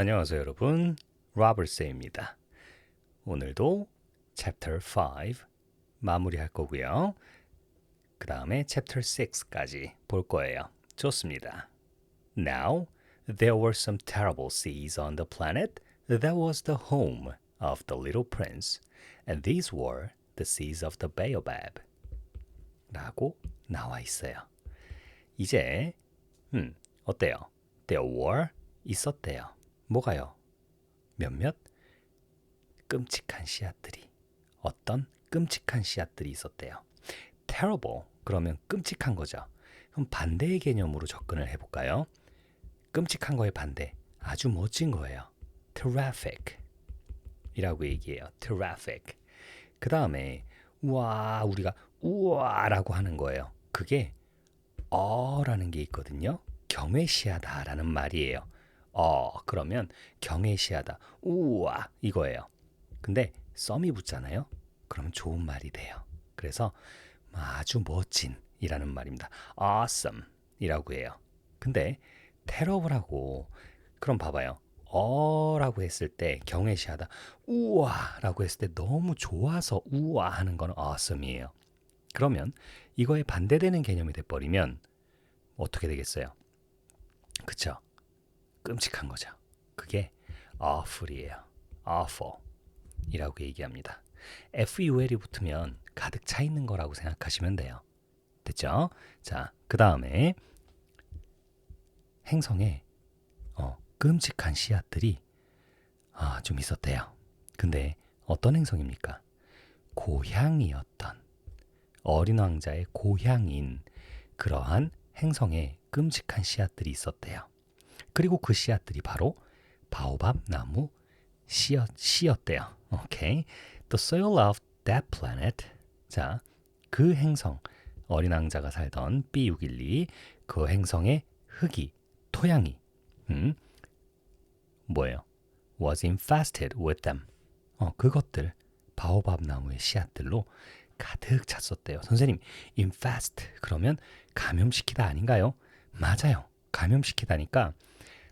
안녕하세요 여러분, 로버트입니다. 오늘도 Chapter 5 마무리할 거고요. 그 다음에 Chapter 6까지 볼 거예요. 좋습니다. Now, there were some terrible seas on the planet that was the home of the little prince, and these were the seas of the baobab. 라고 나와 있어요. 이제 어때요? There were 있었대요. 뭐가요? 몇몇 끔찍한 씨앗들이 어떤 끔찍한 씨앗들이 있었대요. terrible 그러면 끔찍한 거죠. 그럼 반대의 개념으로 접근을 해볼까요? 끔찍한 거의 반대 아주 멋진 거예요. terrific 이라고 얘기해요. terrific. 그 다음에 우와 우리가 우와라고 하는 거예요. 그게 어라는 게 있거든요. 경외시하다라는 말이에요. 그러면 경외시하다. 우와 이거예요. 근데 썸이 붙잖아요. 그러면 좋은 말이 돼요. 그래서 아주 멋진이라는 말입니다. awesome 이라고 해요. 근데 terrible하고 그럼 봐봐요. 라고 했을 때 경외시하다. 우와 라고 했을 때 너무 좋아서 우와 하는 거는 awesome이에요. 그러면 이거에 반대되는 개념이 돼버리면 어떻게 되겠어요? 그쵸? 끔찍한 거죠. 그게 awful이에요. awful 이라고 얘기합니다. ful이 붙으면 가득 차 있는 거라고 생각하시면 돼요. 됐죠? 자, 그 다음에 행성에 끔찍한 씨앗들이 좀 있었대요. 근데 어떤 행성입니까? 고향이었던 어린 왕자의 고향인 그러한 행성에 끔찍한 씨앗들이 있었대요. 그리고 그 씨앗들이 바로 바오밥 나무 씨였대요. 오케이. The soil of that planet. 자, 그 행성 어린 왕자가 살던 B612 그 행성의 흙이 토양이 뭐예요? Was infested with them. 그것들 바오밥 나무의 씨앗들로 가득 찼었대요. 선생님, infest 그러면 감염시키다 아닌가요? 맞아요. 감염시키다니까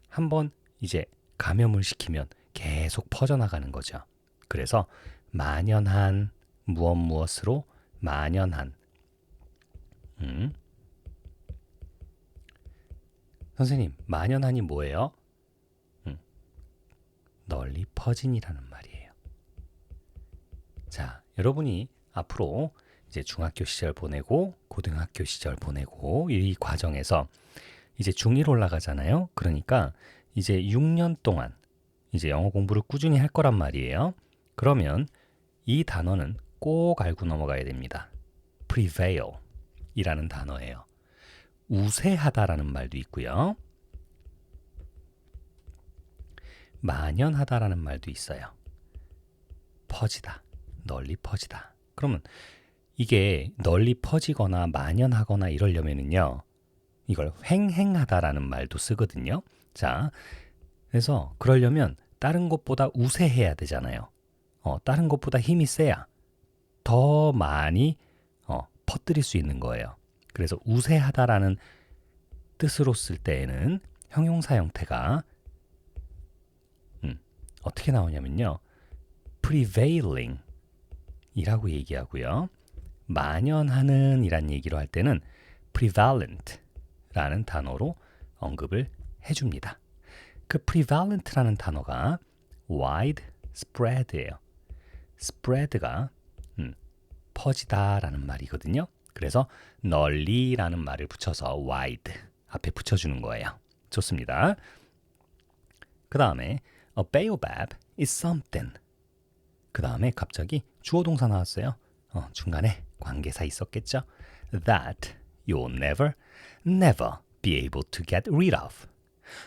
한번 이제 감염을 시키면 계속 퍼져나가는 거죠. 그래서 만연한 무엇으로 만연한 선생님, 만연한이 뭐예요? 널리 퍼진이라는 말이에요. 자, 여러분이 앞으로 이제 중학교 시절 보내고 고등학교 시절 보내고 이 과정에서 이제 중1 올라가잖아요. 그러니까 이제 6년 동안 이제 영어 공부를 꾸준히 할 거란 말이에요. 그러면 이 단어는 꼭 알고 넘어가야 됩니다. prevail 이라는 단어예요. 우세하다라는 말도 있고요. 만연하다라는 말도 있어요. 퍼지다, 널리 퍼지다. 그러면 이게 널리 퍼지거나 만연하거나 이러려면은요. 이걸 횡행하다라는 말도 쓰거든요. 자, 그래서 그러려면 다른 것보다 우세해야 되잖아요. 다른 것보다 힘이 세야 더 많이 퍼뜨릴 수 있는 거예요. 그래서 우세하다라는 뜻으로 쓸 때에는 형용사 형태가 어떻게 나오냐면요. prevailing 이라고 얘기하고요. 만연하는 이란 얘기로 할 때는 prevalent 라는 단어로 언급을 해줍니다. 그 prevalent라는 단어가 widespread예요. spread가 퍼지다라는 말이거든요. 그래서 널리라는 말을 붙여서 wide 앞에 붙여주는 거예요. 좋습니다. 그 다음에 a baobab is something. 그 다음에 갑자기 주어 동사 나왔어요. 중간에 관계사 있었겠죠. That you'll never be able to get rid of.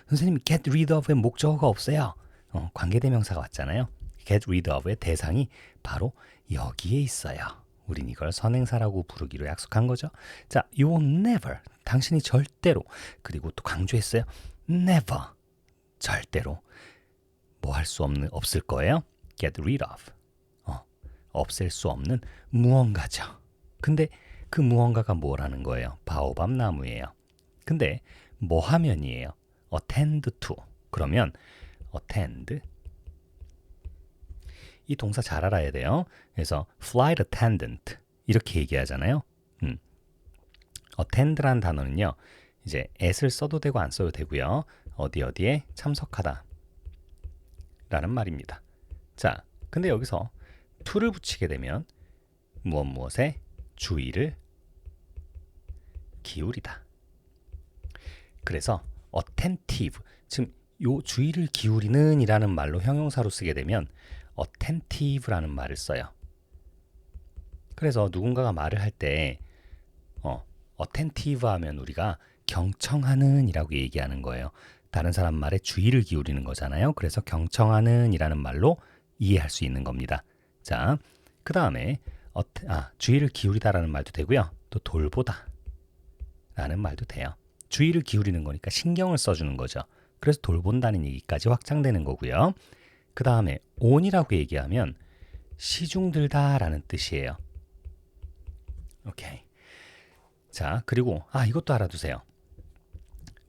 선생님, get rid of의 목적어가 없어요. 관계대명사가 왔잖아요. get rid of의 대상이 바로 여기에 있어요. 우린 이걸 선행사라고 부르기로 약속한 거죠. 자, you will never, 당신이 절대로, 그리고 또 강조했어요. never, 절대로 뭐 할 수 없을 거예요. get rid of, 없앨 수 없는 무언가죠. 근데 그 무언가가 뭐라는 거예요? 바오밥 나무예요. 근데 뭐 하면이에요? attend to. 그러면 attend. 이 동사 잘 알아야 돼요. 그래서 flight attendant 이렇게 얘기하잖아요. attend라는 단어는요. 이제 at을 써도 되고 안 써도 되고요. 어디에 참석하다 라는 말입니다. 자, 근데 여기서 to를 붙이게 되면 무엇에 주의를 기울이다. 그래서 attentive, 지금 요 주의를 기울이는 이라는 말로 형용사로 쓰게 되면 attentive라는 말을 써요. 그래서 누군가가 말을 할 때 attentive 하면 우리가 경청하는 이라고 얘기하는 거예요. 다른 사람 말에 주의를 기울이는 거잖아요. 그래서 경청하는 이라는 말로 이해할 수 있는 겁니다. 자, 그 다음에 주의를 기울이다라는 말도 되고요. 또 돌보다 라는 말도 돼요. 주의를 기울이는 거니까 신경을 써주는 거죠. 그래서 돌본다는 얘기까지 확장되는 거고요. 그 다음에 on이라고 얘기하면 시중 들다라는 뜻이에요. 오케이. 자, 그리고 이것도 알아두세요.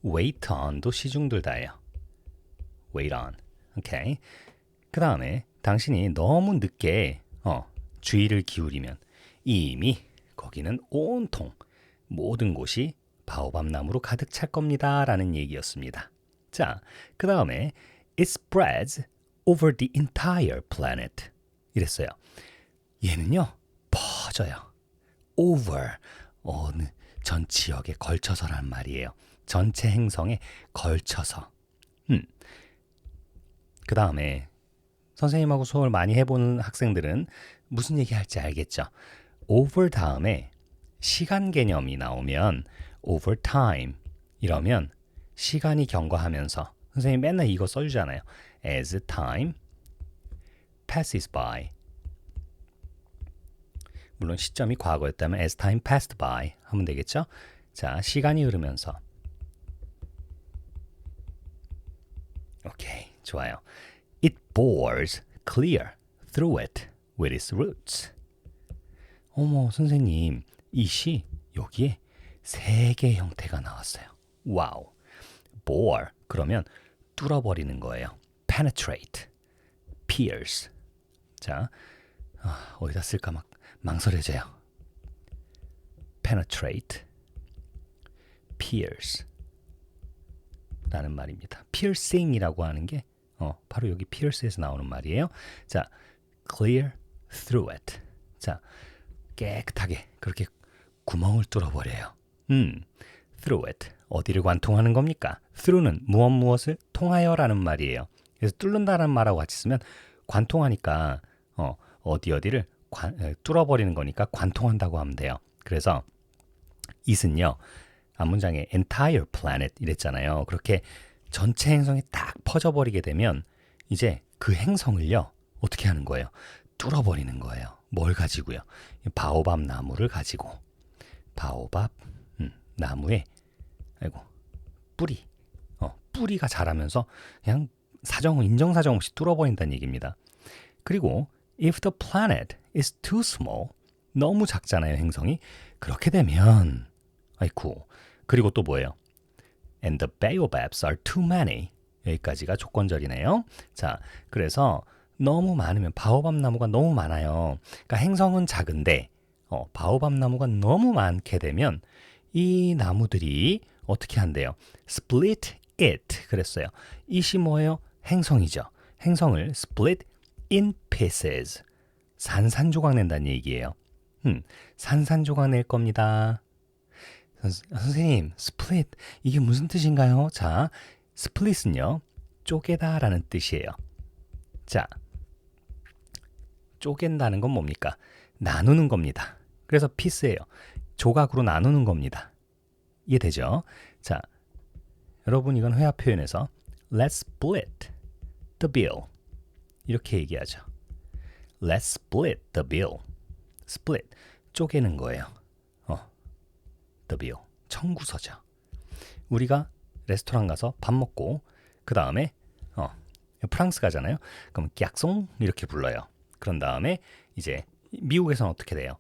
wait on도 시중 들다예요. wait on. 오케이. 그 다음에 당신이 너무 늦게 주의를 기울이면 이미 거기는 온통 모든 곳이 바오밥 나무로 가득 찰 겁니다 라는 얘기였습니다. 자, 그 다음에 it spreads over the entire planet 이랬어요. 얘는요 퍼져요. over 어느 전 지역에 걸쳐서라는 말이에요. 전체 행성에 걸쳐서. 그 다음에 선생님하고 수업을 많이 해보는 학생들은 무슨 얘기할지 알겠죠. over 다음에 시간 개념이 나오면 over time 이러면 시간이 경과하면서 선생님이 맨날 이거 써주잖아요. as time passes by. 물론 시점이 과거였다면 as time passed by 하면 되겠죠. 자, 시간이 흐르면서. 오케이, 좋아요. It bores clear through it with its roots. 어머, 선생님, 이 시 여기에 세 개의 형태가 나왔어요. 와우. bore 그러면 뚫어버리는 거예요. penetrate, pierce. 자, 어디다 쓸까 막 망설여져요. penetrate, pierce 라는 말입니다. piercing이라고 하는 게 바로 여기 pierce에서 나오는 말이에요. 자, clear through it. 자, 깨끗하게 그렇게 구멍을 뚫어버려요. through it. 어디를 관통하는 겁니까? through는 무엇을 통하여라는 말이에요. 그래서 뚫는다는 말하고 같이 쓰면 관통하니까 어디를 뚫어버리는 거니까 관통한다고 하면 돼요. 그래서 it은요. 앞문장에 entire planet 이랬잖아요. 그렇게 전체 행성이 딱 퍼져버리게 되면 이제 그 행성을요. 어떻게 하는 거예요? 뚫어버리는 거예요. 뭘 가지고요? 바오밥 나무를 가지고. 바오밥 나무에 뿌리가 자라면서 그냥 인정사정 없이 뚫어버린다는 얘기입니다. 그리고 if the planet is too small, 너무 작잖아요, 행성이. 그렇게 되면 그리고 또 뭐예요? And the baobabs are too many. 여기까지가 조건절이네요. 자, 그래서 너무 많으면 바오밥 나무가 너무 많아요. 그러니까 행성은 작은데 바오밥 나무가 너무 많게 되면 이 나무들이 어떻게 한대요? split it 그랬어요. it이 뭐예요? 행성이죠. 행성을 split in pieces. 산산조각 낸다는 얘기예요. 산산조각 낼 겁니다. 선생님, split 이게 무슨 뜻인가요? 자, split은요. 쪼개다라는 뜻이에요. 자, 쪼갠다는 건 뭡니까? 나누는 겁니다. 그래서 piece예요. 조각으로 나누는 겁니다. 이해되죠? 자, 여러분 이건 회화 표현에서 Let's split the bill 이렇게 얘기하죠. Let's split the bill. split, 쪼개는 거예요. the bill, 청구서죠. 우리가 레스토랑 가서 밥 먹고 그 다음에 프랑스 가잖아요. 그럼 깍송 이렇게 불러요. 그런 다음에 이제 미국에서는 어떻게 돼요?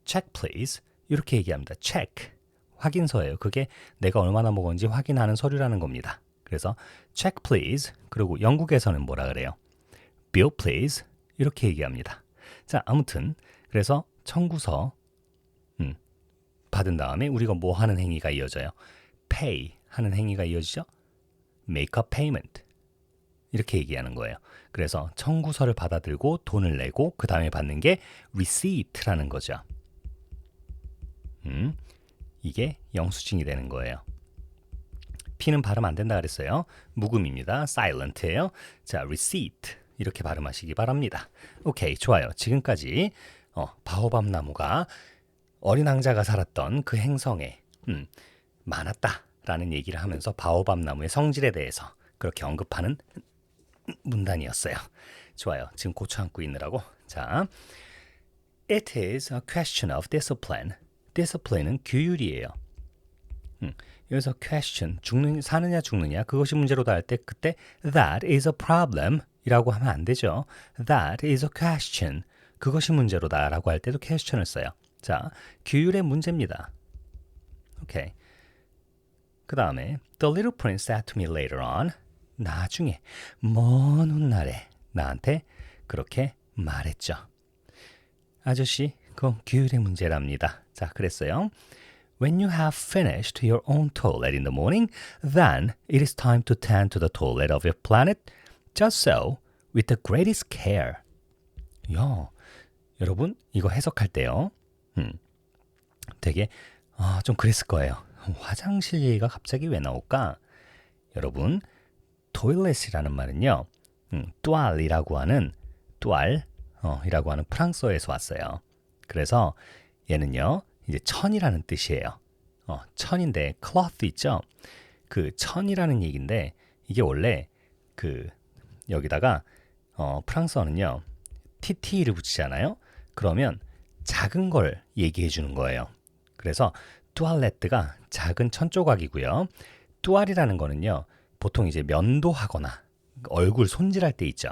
check please 이렇게 얘기합니다. check 확인서예요. 그게 내가 얼마나 먹었는지 확인하는 서류라는 겁니다. 그래서 check please. 그리고 영국에서는 뭐라 그래요? bill please. 이렇게 얘기합니다. 자, 아무튼 그래서 청구서 받은 다음에 우리가 뭐 하는 행위가 이어져요? pay 하는 행위가 이어지죠? make a payment. 이렇게 얘기하는 거예요. 그래서 청구서를 받아들고 돈을 내고 그 다음에 받는 게 receipt라는 거죠. 이게 영수증이 되는 거예요. P는 발음 안 된다 그랬어요. 묵음입니다. silent예요. 자, receipt 이렇게 발음하시기 바랍니다. 오케이, 좋아요. 지금까지 바오밥 나무가 어린 왕자가 살았던 그 행성에 많았다라는 얘기를 하면서 바오밥 나무의 성질에 대해서 그렇게 언급하는 문단이었어요. 좋아요. 지금 고쳐 앉고 있느라고. 자, it is a question of discipline. discipline은 규율이에요. 여기서 question, 사느냐 죽느냐 그것이 문제로다 할 때 그때 that is a problem 이라고 하면 안 되죠. that is a question. 그것이 문제로다 라고 할 때도 question을 써요. 자, 규율의 문제입니다. 오케이. 그 다음에 The little prince said to me later on. 나중에 먼 훗날에 나한테 그렇게 말했죠. 아저씨, 그건 규율의 문제랍니다. 자, 그랬어요. When you have finished your own toilet in the morning, then it is time to tend to the toilet of your planet. Just so, with the greatest care. 야, 여러분 이거 해석할 때요. 되게 좀 그랬을 거예요. 화장실 얘기가 갑자기 왜 나올까? 여러분, toilet이라는 말은요. 뚜알이라고 하는 이라고 하는 프랑스어에서 왔어요. 그래서 얘는요. 이제 천이라는 뜻이에요. 천인데 cloth 있죠? 그 천이라는 얘기인데 이게 원래 그 여기다가 프랑스어는요. TT를 붙이잖아요. 그러면 작은 걸 얘기해 주는 거예요. 그래서 뚜알레트가 작은 천 조각이고요. 뚜알이라는 거는요. 보통 이제 면도하거나 얼굴 손질할 때 있죠.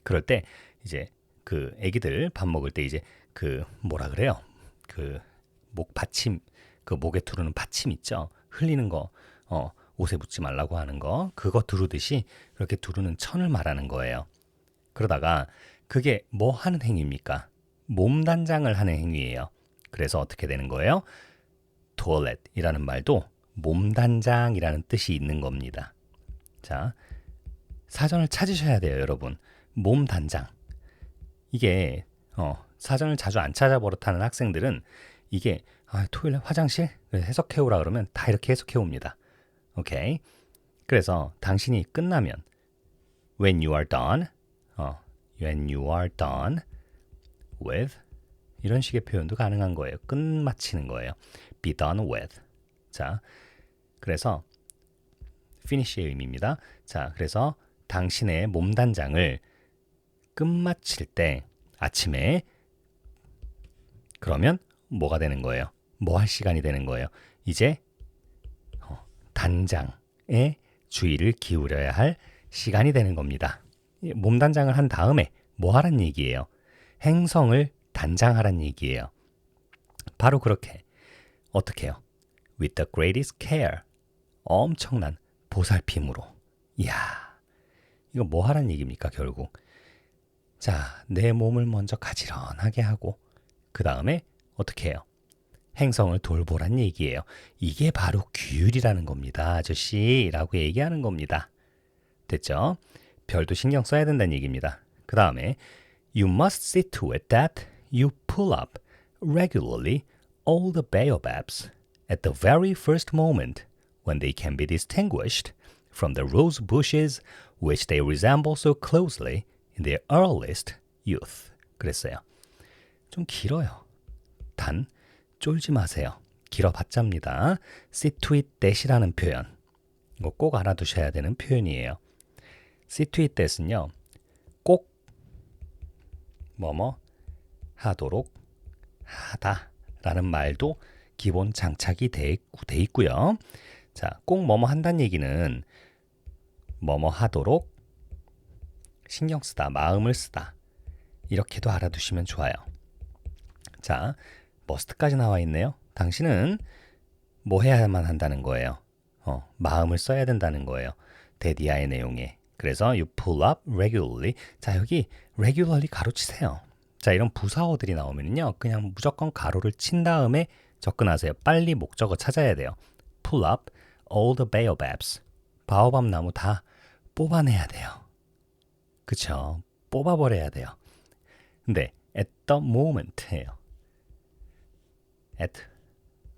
그럴 때 이제 그 애기들 밥 먹을 때 이제 그 뭐라 그래요? 그 목 받침, 그 목에 두르는 받침 있죠. 흘리는 거, 옷에 묻지 말라고 하는 거, 그거 두르듯이 그렇게 두르는 천을 말하는 거예요. 그러다가 그게 뭐 하는 행위입니까? 몸 단장을 하는 행위예요. 그래서 어떻게 되는 거예요? toilet이라는 말도 몸 단장이라는 뜻이 있는 겁니다. 자, 사전을 찾으셔야 돼요, 여러분. 몸 단장. 이게 사전을 자주 안 찾아버릇하는 학생들은 이게 토일렛 화장실 해석해오라 그러면 다 이렇게 해석해옵니다. 오케이. 그래서 당신이 끝나면 when you are done, when you are done with 이런 식의 표현도 가능한 거예요. 끝마치는 거예요. be done with. 자, 그래서 finish의 의미입니다. 자, 그래서 당신의 몸 단장을 끝마칠 때 아침에 그러면 뭐가 되는 거예요? 뭐 할 시간이 되는 거예요? 이제 단장에 주의를 기울여야 할 시간이 되는 겁니다. 몸 단장을 한 다음에 뭐 하란 얘기예요? 행성을 단장하란 얘기예요. 바로 그렇게 어떻게 해요? With the greatest care. 엄청난 보살핌으로. 이야, 이거 뭐 하란 얘기입니까 결국? 자, 내 몸을 먼저 가지런하게 하고 그 다음에 어떻게 해요? 행성을 돌보란 얘기예요. 이게 바로 규율이라는 겁니다. 아저씨 라고 얘기하는 겁니다. 됐죠? 별도 신경 써야 된다는 얘기입니다. 그 다음에 You must see to it that you pull up regularly all the baobabs at the very first moment when they can be distinguished from the rose bushes which they resemble so closely in their earliest youth. 그랬어요. 좀 길어요. 단 쫄지 마세요. 길어봤자입니다. see to it that이라는 표현. 이거 꼭 알아두셔야 되는 표현이에요. see to it that은요. 꼭 뭐뭐 하도록 하다라는 말도 기본 장착이 돼 있고요. 자, 꼭 뭐뭐 한다는 얘기는 뭐뭐 하도록 신경 쓰다, 마음을 쓰다 이렇게도 알아두시면 좋아요. 자, must까지 나와 있네요. 당신은 뭐 해야만 한다는 거예요. 마음을 써야 된다는 거예요. 데디아의 내용에. 그래서 you pull up regularly. 자, 여기 regularly 가로치세요. 자, 이런 부사어들이 나오면요. 그냥 무조건 가로를 친 다음에 접근하세요. 빨리 목적어 찾아야 돼요. pull up all the baobabs. 바오밥 나무 다 뽑아내야 돼요. 그쵸? 뽑아버려야 돼요. 근데 at the moment예요. at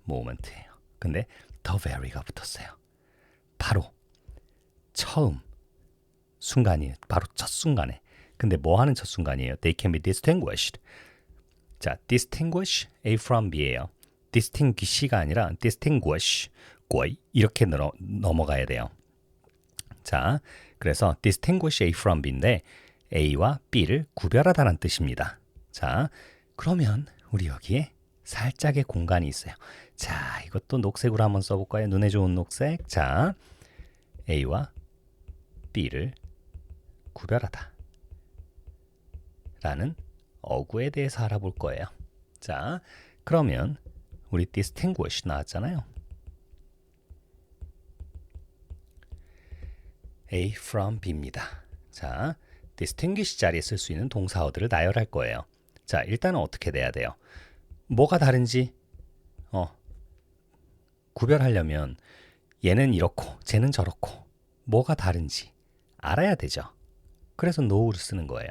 moment예요. 근데 the very가 붙었어요. 바로 처음 순간이에요. 바로 첫 순간에. 근데 뭐 하는 첫 순간이에요? They can be distinguished. 자, distinguish A from B예요. distinguish가 아니라 distinguish 거의 이렇게 넘어가야 돼요. 자, 그래서 distinguish A from B인데 A와 B를 구별하다는 뜻입니다. 자, 그러면 우리 여기에 살짝의 공간이 있어요. 자, 이것도 녹색으로 한번 써볼까요? 눈에 좋은 녹색. 자, A와 B를 구별하다 라는 어구에 대해서 알아볼 거예요. 자, 그러면 우리 distinguish 나왔잖아요. A from B입니다. 자, distinguish 자리에 쓸 수 있는 동사어들을 나열할 거예요. 자, 일단은 어떻게 돼야 돼요? 뭐가 다른지 구별하려면 얘는 이렇고 쟤는 저렇고 뭐가 다른지 알아야 되죠. 그래서 know를 쓰는 거예요.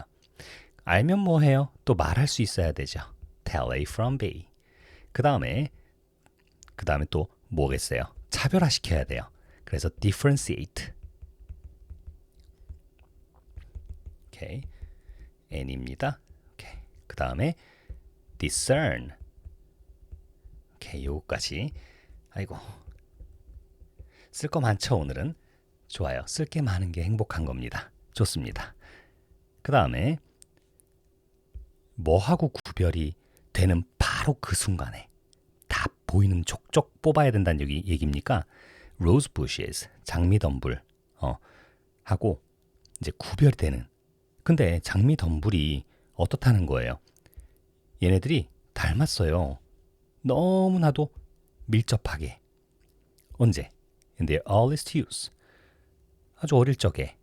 알면 뭐 해요? 또 말할 수 있어야 되죠. Tell A from B. 그 다음에 또 뭐겠어요? 차별화시켜야 돼요. 그래서 differentiate. 오케이. N입니다. 오케이. 그 다음에 discern. 오케이. 요거까지. 아이고. 쓸 거 많죠, 오늘은? 좋아요. 쓸 게 많은 게 행복한 겁니다. 좋습니다. 그 다음에 뭐하고 구별이 되는 바로 그 순간에 다 보이는 족족 뽑아야 된다는 얘기입니까? rose bushes, 장미덤불 하고 이제 구별이 되는. 근데 장미덤불이 어떻다는 거예요? 얘네들이 닮았어요. 너무나도 밀접하게. 언제? In their earliest youth. 아주 어릴 적에.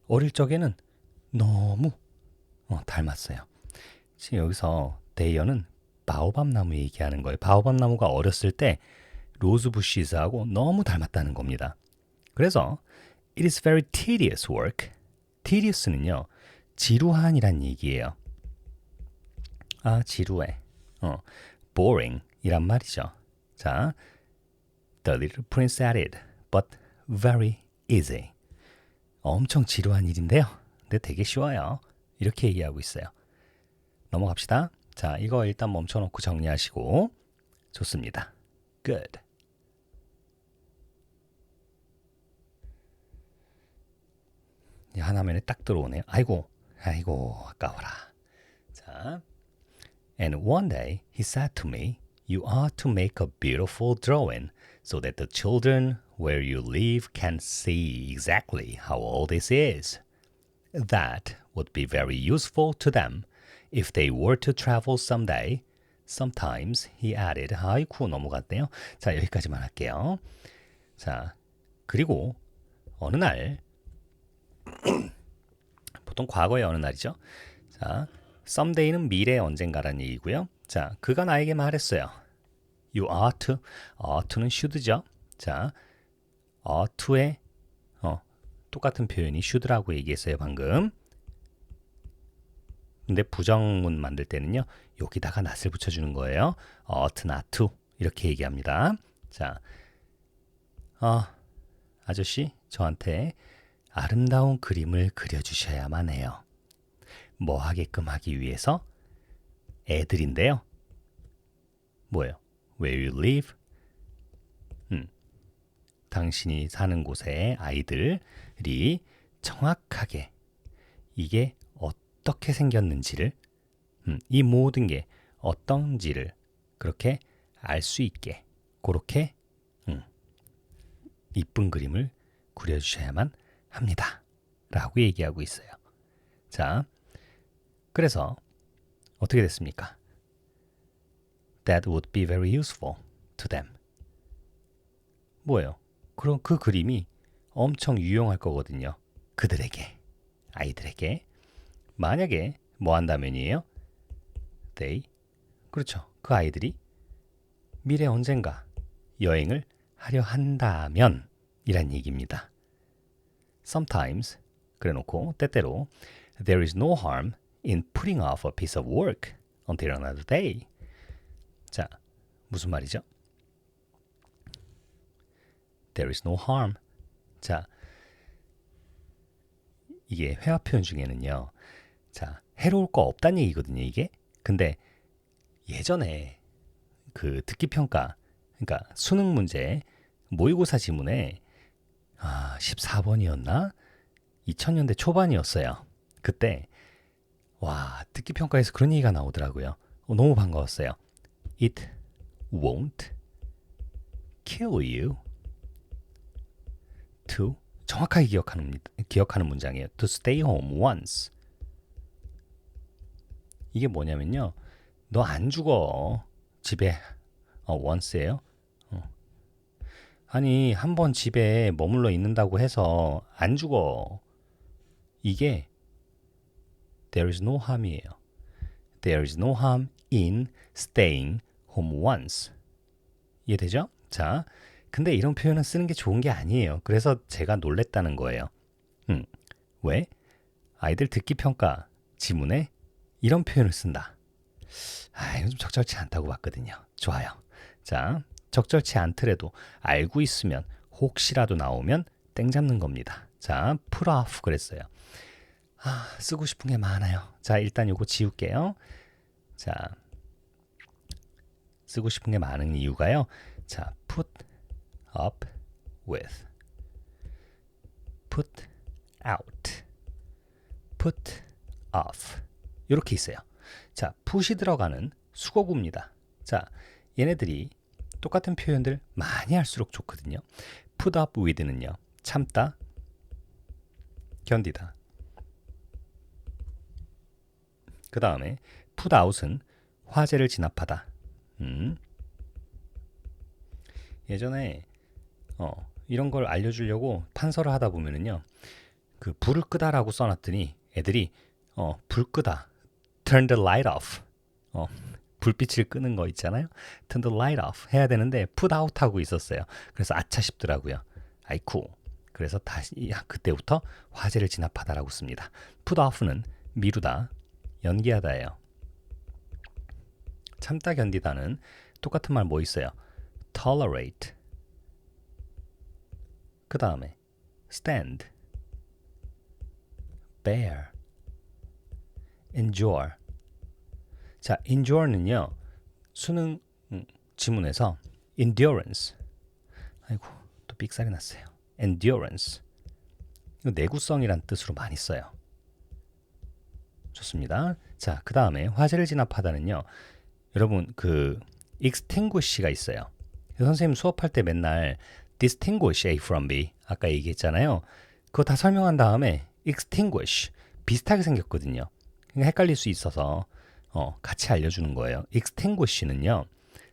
어릴 적에는 너무 닮았어요. 지금 여기서 데이어는 바오밥 나무 얘기하는 거예요. 바오밥 나무가 어렸을 때 로즈부시즈하고 너무 닮았다는 겁니다. 그래서 it is very tedious work. tedious는요. 지루한이란 얘기예요. 아, 지루해. boring 이란 말이죠. 자, The little prince added, but very easy. 엄청 지루한 일인데요. 근데 되게 쉬워요. 이렇게 얘기하고 있어요. 넘어갑시다. 자, 이거 일단 멈춰놓고 정리하시고. 좋습니다. Good. 하나면에 딱 들어오네요. 아이고, 아까워라. 자, and one day he said to me, you ought to make a beautiful drawing so that the children where you live can see exactly how old this is. That would be very useful to them if they were to travel someday. Sometimes, he added. 아이쿠 넘어갔네요. 자, 여기까지만 할게요. 자, 그리고 어느 날 보통 과거의 어느 날이죠. 자, someday는 미래 언젠가라는 얘기고요. 자, 그가 나에게 말했어요. You ought to. ought는 should죠. 자, ought to의 똑같은 표현이 should라고 얘기했어요, 방금. 근데 부정문 만들 때는요. 여기다가 not을 붙여주는 거예요. ought not to 이렇게 얘기합니다. 자, 아저씨 저한테 아름다운 그림을 그려주셔야만 해요. 뭐 하게끔 하기 위해서? 애들인데요. 뭐예요? Where you live? 당신이 사는 곳의 아이들이 정확하게 이게 어떻게 생겼는지를 이 모든 게 어떤지를 그렇게 알 수 있게 그렇게 이쁜 그림을 그려주셔야만 합니다. 라고 얘기하고 있어요. 자, 그래서 어떻게 됐습니까? That would be very useful to them. 뭐예요? 그럼 그 그림이 엄청 유용할 거거든요. 그들에게, 아이들에게. 만약에 뭐 한다면이에요? They, 그렇죠. 그 아이들이 미래 언젠가 여행을 하려 한다면 이란 얘기입니다. Sometimes, 그래놓고 때때로 There is no harm in putting off a piece of work until another day. 자, 무슨 말이죠? There is no harm. 자, 이게 회화 표현 중에는요. 자, 해로울 거 없다는 얘기거든요, 이게. 근데 예전에 그 듣기 평가, 그러니까 수능 문제 모의고사 지문에 14번이었나? 2000년대 초반이었어요. 그때 와, 듣기 평가에서 그런 얘기가 나오더라고요. 너무 반가웠어요. It won't kill you to 정확하게 기억하는 문장이에요. To stay home once. 이게 뭐냐면요. 너 안 죽어. 집에 once예요. 아니 한 번 집에 머물러 있는다고 해서 안 죽어. 이게 There is no harm이에요. There is no harm in staying home once. 이해되죠? 자, 근데 이런 표현은 쓰는 게 좋은 게 아니에요. 그래서 제가 놀랬다는 거예요. 왜? 아이들 듣기 평가 지문에 이런 표현을 쓴다. 이건 좀 적절치 않다고 봤거든요. 좋아요. 자, 적절치 않더라도 알고 있으면 혹시라도 나오면 땡 잡는 겁니다. 자, put off 그랬어요. 쓰고 싶은 게 많아요. 자, 일단 요거 지울게요. 자, 쓰고 싶은 게 많은 이유가요. 자, put up with, put out, put off 이렇게 있어요. 자, put이 들어가는 수거구입니다. 자, 얘네들이 똑같은 표현들 많이 할수록 좋거든요. put up with는요. 참다, 견디다. 그 다음에 put out은 화재를 진압하다. 예전에 이런 걸 알려주려고 판서를 하다 보면은요, 그 불을 끄다라고 써놨더니 애들이 불 끄다, turn the light off, 불빛을 끄는 거 있잖아요. turn the light off 해야 되는데 put out 하고 있었어요. 그래서 아차 싶더라고요. 아이쿠. 그래서 다시 그때부터 화재를 진압하다라고 씁니다. put off는 미루다, 연기하다예요. 참다 견디다는 똑같은 말 뭐 있어요? tolerate. 그 다음에 stand, bear, endure. 자, endure는요. 수능 지문에서 endurance. 아이고, 또 삑살이 났어요. endurance. 이거 내구성이란 뜻으로 많이 써요. 좋습니다. 자, 그 다음에 화재를 진압하다는요. 여러분 그 extinguish가 있어요. 선생님 수업할 때 맨날 distinguish A from B 아까 얘기했잖아요. 그거 다 설명한 다음에 extinguish 비슷하게 생겼거든요. 그러니까 헷갈릴 수 있어서 같이 알려주는 거예요. extinguish는요.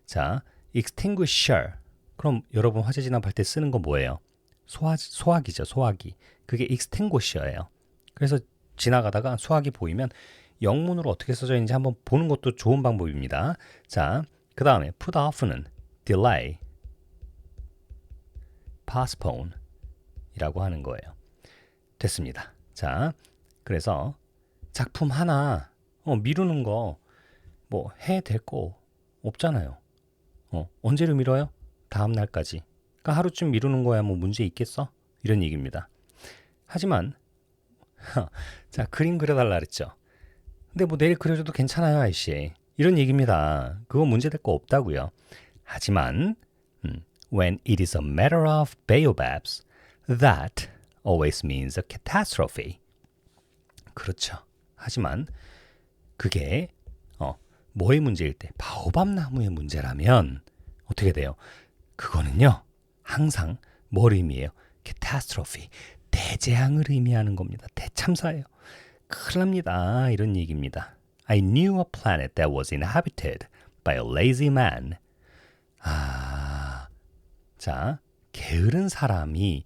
자, extinguisher. 그럼 여러분 화재 진압할 때 쓰는 거 뭐예요? 소화기죠. 소화기. 그게 extinguisher예요. 그래서 지나가다가 소화기 보이면 영문으로 어떻게 써져 있는지 한번 보는 것도 좋은 방법입니다. 자, 그 다음에 put off는 delay, postpone 이라고 하는 거예요. 됐습니다. 자, 그래서 작품 하나 미루는 거 뭐 해 될 거 없잖아요. 언제를 미뤄요? 다음 날까지. 그러니까 하루쯤 미루는 거야 뭐 문제 있겠어? 이런 얘기입니다. 하지만 자, 그림 그려달라 그랬죠. 근데 뭐 내일 그려줘도 괜찮아요, 아이씨. 이런 얘기입니다. 그거 문제될 거 없다고요. 하지만 when it is a matter of baobabs, that always means a catastrophe. 그렇죠. 하지만 그게 뭐의 문제일 때 바오밥 나무의 문제라면 어떻게 돼요? 그거는요. 항상 뭘 의미해요? catastrophe. 대재앙을 의미하는 겁니다. 대참사예요. 큰일 납니다. 이런 얘기입니다. I knew a planet that was inhabited by a lazy man. 자, 게으른 사람이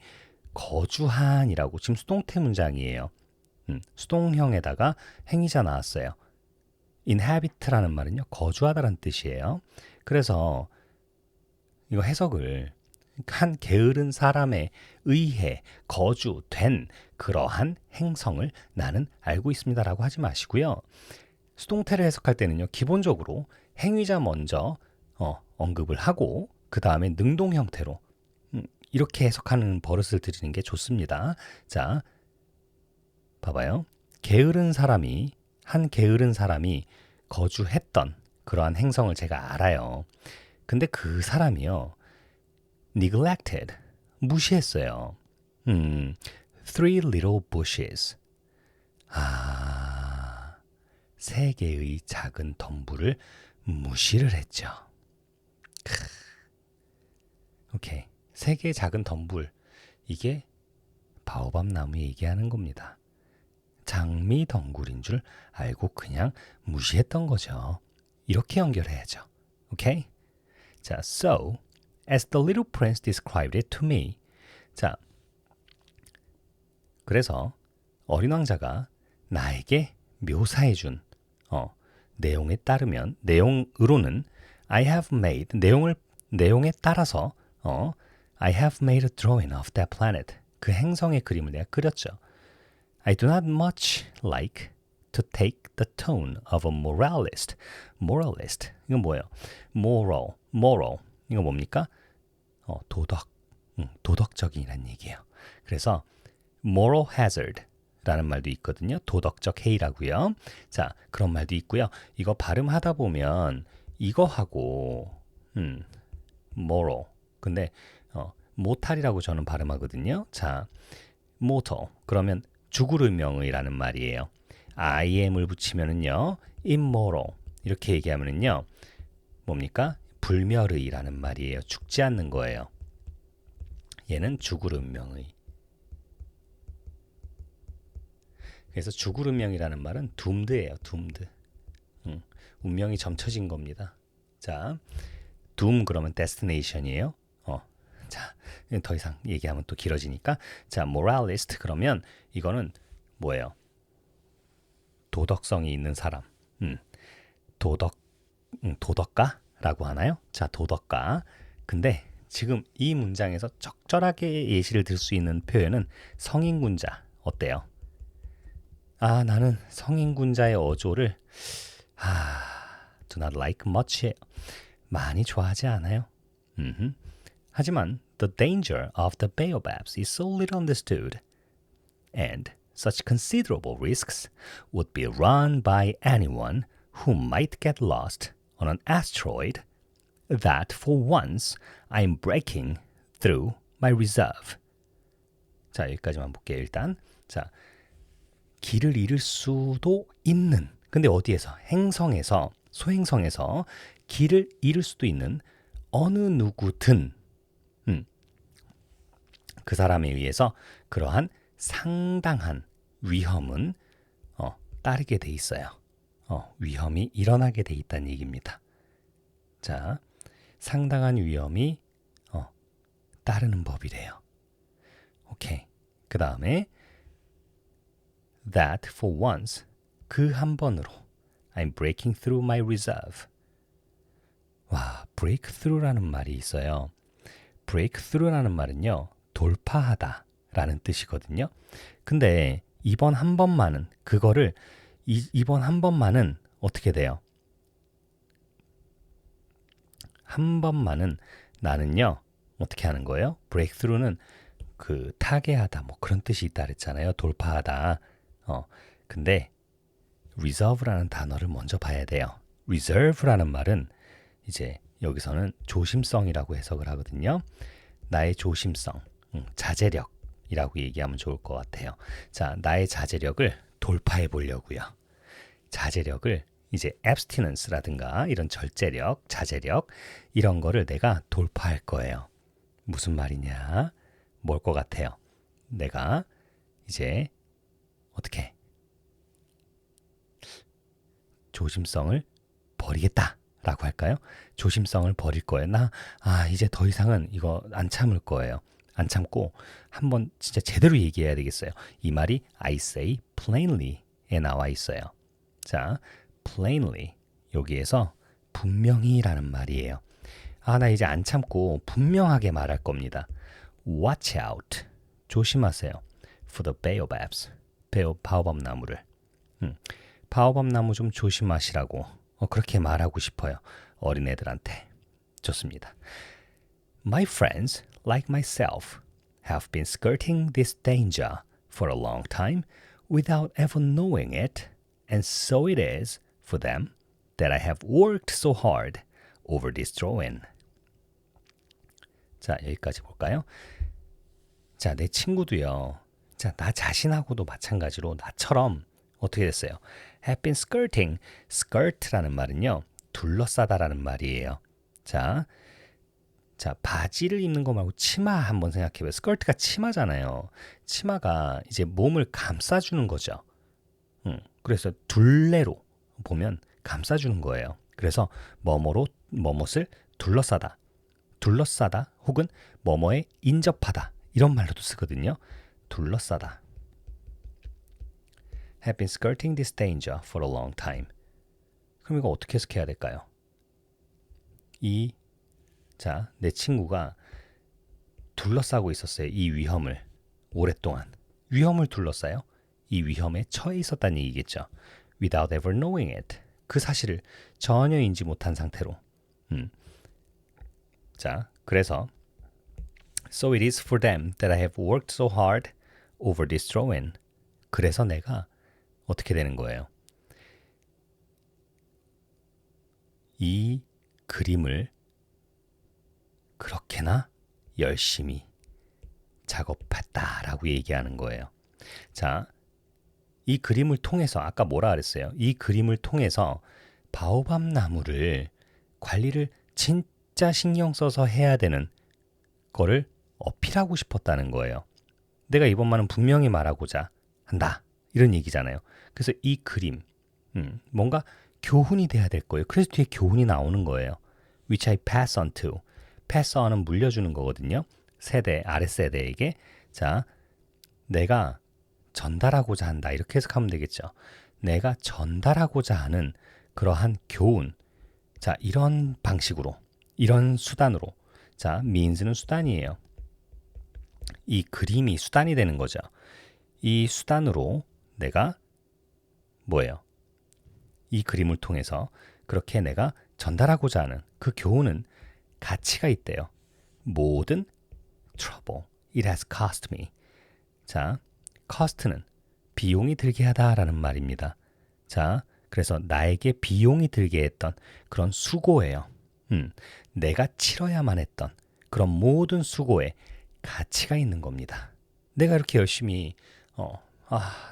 거주한이라고 지금 수동태 문장이에요. 수동형에다가 행위자 나왔어요. inhabit라는 말은요, 거주하다라는 뜻이에요. 그래서 이거 해석을 한 게으른 사람에 의해 거주된 그러한 행성을 나는 알고 있습니다라고 하지 마시고요. 수동태를 해석할 때는요, 기본적으로 행위자 먼저 언급을 하고 그 다음에 능동 형태로 이렇게 해석하는 버릇을 들이는 게 좋습니다. 자, 봐봐요. 한 게으른 사람이 거주했던 그러한 행성을 제가 알아요. 근데 그 사람이요, neglected, 무시했어요. three little bushes. 세 개의 작은 덤불을 무시를 했죠. 오케이. 세 개의 작은 덤불. 이게 바오밥 나무 얘기하는 겁니다. 장미 덩굴인 줄 알고 그냥 무시했던 거죠. 이렇게 연결해야죠. 오케이? 자, so as the little prince described it to me. 자, 그래서 어린 왕자가 나에게 묘사해준 내용에 따르면 내용으로는 I have made 내용에 따라서 I have made a drawing of that planet. 그 행성의 그림을 내가 그렸죠. I do not much like to take the tone of a moralist. moralist. 이건 뭐예요? moral. 이거 뭡니까? 도덕적이라는 얘기예요. 그래서 moral hazard라는 말도 있거든요. 도덕적 해이라고요. 자, 그런 말도 있고요. 이거 발음하다 보면 이거하고 moral. 근데 모탈이라고 저는 발음하거든요. 자, mortal. 그러면 죽을 운명의라는 말이에요. IM을 붙이면은요, immoral 이렇게 얘기하면은요, 뭡니까? 불멸의라는 말이에요. 죽지 않는 거예요. 얘는 죽을 운명의. 그래서 죽을 운명이라는 말은 doomed예요. doomed. 운명이 점쳐진 겁니다. 자, doom 그러면 destination이에요. 자, 더 이상 얘기하면 또 길어지니까. 자, moralist 그러면 이거는 뭐예요? 도덕성이 있는 사람. 도덕가라고 하나요? 자, 도덕가. 근데 지금 이 문장에서 적절하게 예시를 들 수 있는 표현은 성인군자. 어때요? 나는 성인군자의 어조를 do not like much. 많이 좋아하지 않아요. 하지만 the danger of the baobabs is so little understood, and such considerable risks would be run by anyone who might get lost on an asteroid that for once I'm breaking through my reserve. 자, 여기까지만 볼게요. 일단 자, 길을 잃을 수도 있는, 근데 어디에서? 행성에서, 소행성에서 길을 잃을 수도 있는 어느 누구든 그 사람에 의해서 그러한 상당한 위험은 따르게 돼 있어요. 위험이 일어나게 돼 있다는 얘기입니다. 자, 상당한 위험이 따르는 법이래요. 오케이. 그 다음에 that for once, 그 한 번으로 I'm breaking through my reserve. 와, break through라는 말이 있어요. break through라는 말은요, 돌파하다 라는 뜻이거든요. 근데 이번 한 번만은 그거를 이번 한 번만은 어떻게 돼요? 한 번만은 나는요, 어떻게 하는 거예요? breakthrough는 그 타개하다 뭐 그런 뜻이 있다 그랬잖아요. 돌파하다. 근데 reserve라는 단어를 먼저 봐야 돼요. reserve라는 말은 이제 여기서는 조심성이라고 해석을 하거든요. 나의 조심성, 자제력이라고 얘기하면 좋을 것 같아요. 자, 나의 자제력을 돌파해 보려고요. 자제력을 이제 abstinence라든가 이런 절제력, 자제력 이런 거를 내가 돌파할 거예요. 무슨 말이냐? 뭘 것 같아요? 내가 이제 어떻게 조심성을 버리겠다라고 할까요? 조심성을 버릴 거예요. 이제 더 이상은 이거 안 참을 거예요. 안 참고 한번 진짜 제대로 얘기해야 되겠어요. 이 말이 I say plainly에 나와 있어요. 자, plainly 여기에서 분명히라는 말이에요. 나 이제 안 참고 분명하게 말할 겁니다. Watch out. 조심하세요. For the baobabs. 바오밥 나무를. 바오밥 나무 좀 조심하시라고 그렇게 말하고 싶어요. 어린애들한테. 좋습니다. My friends, like myself, have been skirting this danger for a long time without ever knowing it, and so it is for them that I have worked so hard over this drawing. 자, 여기까지 볼까요? 자, 내 친구도요. 자, 나 자신하고도 마찬가지로 나처럼 어떻게 됐어요? Have been skirting. skirt라는 말은요. 둘러싸다라는 말이에요. 자, 바지를 입는 거 말고 치마 한번 생각해봐요. skirt가 치마잖아요. 치마가 이제 몸을 감싸주는 거죠. 그래서 둘레로 보면 감싸주는 거예요. 그래서 뭐뭇을 둘러싸다 혹은 뭐뭐에 인접하다 이런 말로도 쓰거든요. 둘러싸다. Have been skirting this danger for a long time. 그럼 이거 어떻게 해석해야 될까요? 내 친구가 둘러싸고 있었어요. 이 위험을 오랫동안. 위험을 둘러싸요? 이 위험에 처해 있었다는 얘기겠죠. Without ever knowing it. 그 사실을 전혀 인지 못한 상태로. 자, 그래서 So it is for them that I have worked so hard over this drawing. 그래서 내가 어떻게 되는 거예요? 이 그림을 그렇게나 열심히 작업했다라고 얘기하는 거예요. 자, 이 그림을 통해서 아까 뭐라 그랬어요? 이 그림을 통해서 바오밥 나무를 관리를 진짜 신경 써서 해야 되는 거를 어필하고 싶었다는 거예요. 내가 이번만은 분명히 말하고자 한다. 이런 얘기잖아요. 그래서 이 그림 뭔가 교훈이 돼야 될 거예요. 그래서 뒤에 교훈이 나오는 거예요. Which I pass on to. pass on은 물려주는 거거든요. 아랫세대에게. 자, 내가 전달하고자 한다. 이렇게 해석하면 되겠죠. 내가 전달하고자 하는 그러한 교훈. 자, 이런 방식으로, 이런 수단으로. 자, means는 수단이에요. 이 그림이 수단이 되는 거죠. 이 수단으로 내가 뭐예요? 이 그림을 통해서 그렇게 내가 전달하고자 하는 그 교훈은 가치가 있대요. 모든 trouble it has cost me. 자, cost는 비용이 들게 하다라는 말입니다. 자, 그래서 나에게 비용이 들게 했던 그런 수고예요. 내가 치러야만 했던 그런 모든 수고에 가치가 있는 겁니다. 내가 이렇게 열심히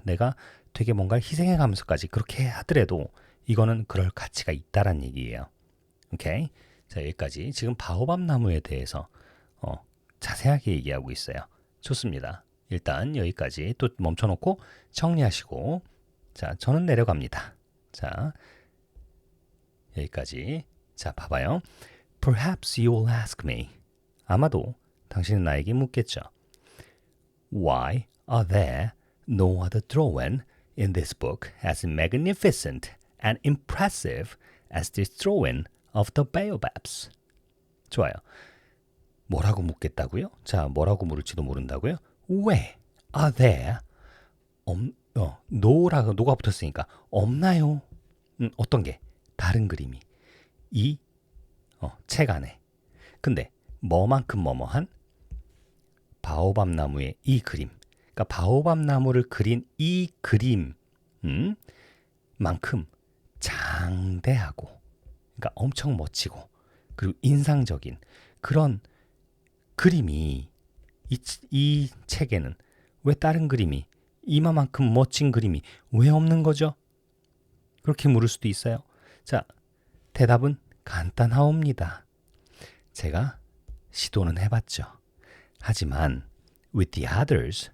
내가 되게 뭔가를 희생해가면서까지 그렇게 하더라도 이거는 그럴 가치가 있다란 얘기예요. 오케이? 자, 여기까지 지금 바오밥 나무에 대해서 자세하게 얘기하고 있어요. 좋습니다. 일단 여기까지 또 멈춰놓고 정리하시고 자, 저는 내려갑니다. 자, 여기까지. 자, 봐봐요. Perhaps you will ask me. 아마도 당신은 나에게 묻겠죠. Why are there no other drawing in this book as magnificent and impressive as this drawing of the baobabs? 좋아요. 뭐라고 묻겠다고요? 자, 뭐라고 물을지도 모른다고요? 왜? Are there? 노가 붙었으니까 없나요? 어떤 게? 다른 그림이 이 책 안에. 근데 뭐만큼 뭐뭐한? 바오밥 나무의 이 그림. 그러니까 바오밥 나무를 그린 이 그림 만큼 장대하고, 그러니까 엄청 멋지고 그리고 인상적인 그런 그림이 이 책에는 왜 다른 그림이 이마만큼 멋진 그림이 왜 없는 거죠? 그렇게 물을 수도 있어요. 자, 대답은 간단하옵니다. 제가 시도는 해봤죠. 하지만 with the others,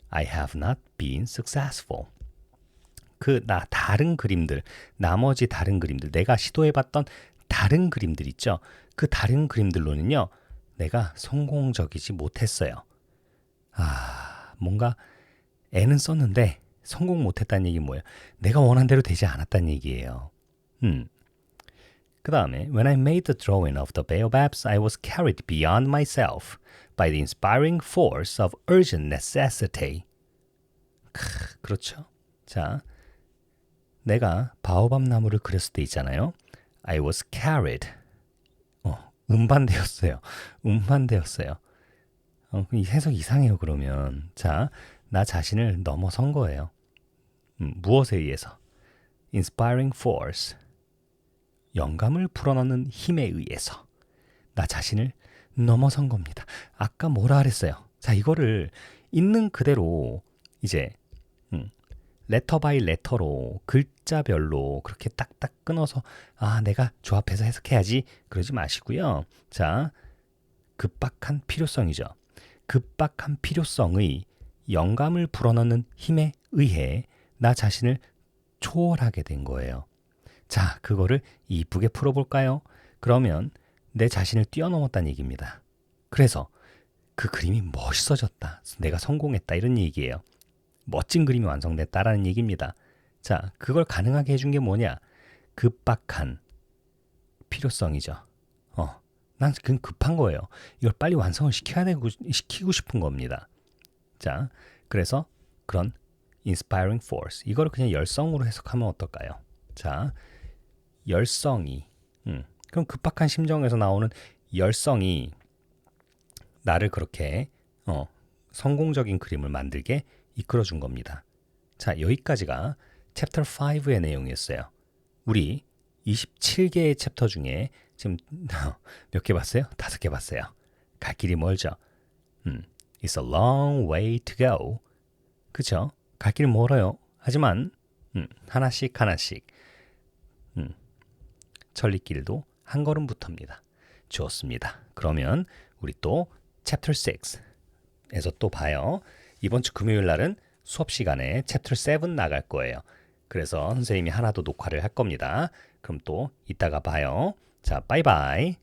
I have not been successful. 다른 그림들, 나머지 다른 그림들, 내가 시도해봤던 다른 그림들 있죠. 그 다른 그림들로는요, 내가 성공적이지 못했어요. 뭔가 애는 썼는데 성공 못했다는 얘기 뭐예요? 내가 원한 대로 되지 않았다는 얘기예요. 그 다음에 When I made the drawing of the baobabs, I was carried beyond myself by the inspiring force of urgent necessity. 그렇죠. 자, 내가 바오밥 나무를 그렸을 때 있잖아요. I was carried. 운반되었어요. 운반되었어요. 이 해석 이상해요, 그러면. 자, 나 자신을 넘어선 거예요. 무엇에 의해서? Inspiring force. 영감을 불어넣는 힘에 의해서 나 자신을 넘어선 겁니다. 아까 뭐라 그랬어요? 자, 이거를 있는 그대로 이제 레터 바이 레터로 글자별로 그렇게 딱딱 끊어서 내가 조합해서 해석해야지 그러지 마시고요. 자, 급박한 필요성이죠. 급박한 필요성의 영감을 불어넣는 힘에 의해 나 자신을 초월하게 된 거예요. 자, 그거를 이쁘게 풀어볼까요? 그러면 내 자신을 뛰어넘었다는 얘기입니다. 그래서 그 그림이 멋있어졌다. 내가 성공했다. 이런 얘기예요. 멋진 그림이 완성됐다라는 얘기입니다. 자, 그걸 가능하게 해준 게 뭐냐? 급박한 필요성이죠. 난 그건 급한 거예요. 이걸 빨리 완성을 시키고 싶은 겁니다. 자, 그래서 그런 inspiring force. 이거를 그냥 열성으로 해석하면 어떨까요? 자, 열성이 그럼 급박한 심정에서 나오는 열성이 나를 그렇게 성공적인 그림을 만들게 이끌어준 겁니다. 자, 여기까지가 챕터 5의 내용이었어요. 우리 27개의 챕터 중에 지금 몇 개 봤어요? 5개 봤어요. 갈 길이 멀죠? It's a long way to go. 그쵸? 갈 길이 멀어요. 하지만 하나씩 천리길도 한 걸음부터입니다. 좋습니다. 그러면 우리 또 챕터 6에서 또 봐요. 이번 주 금요일 날은 수업 시간에 챕터 7 나갈 거예요. 그래서 선생님이 하나 더 녹화를 할 겁니다. 그럼 또 이따가 봐요. 자, 바이바이.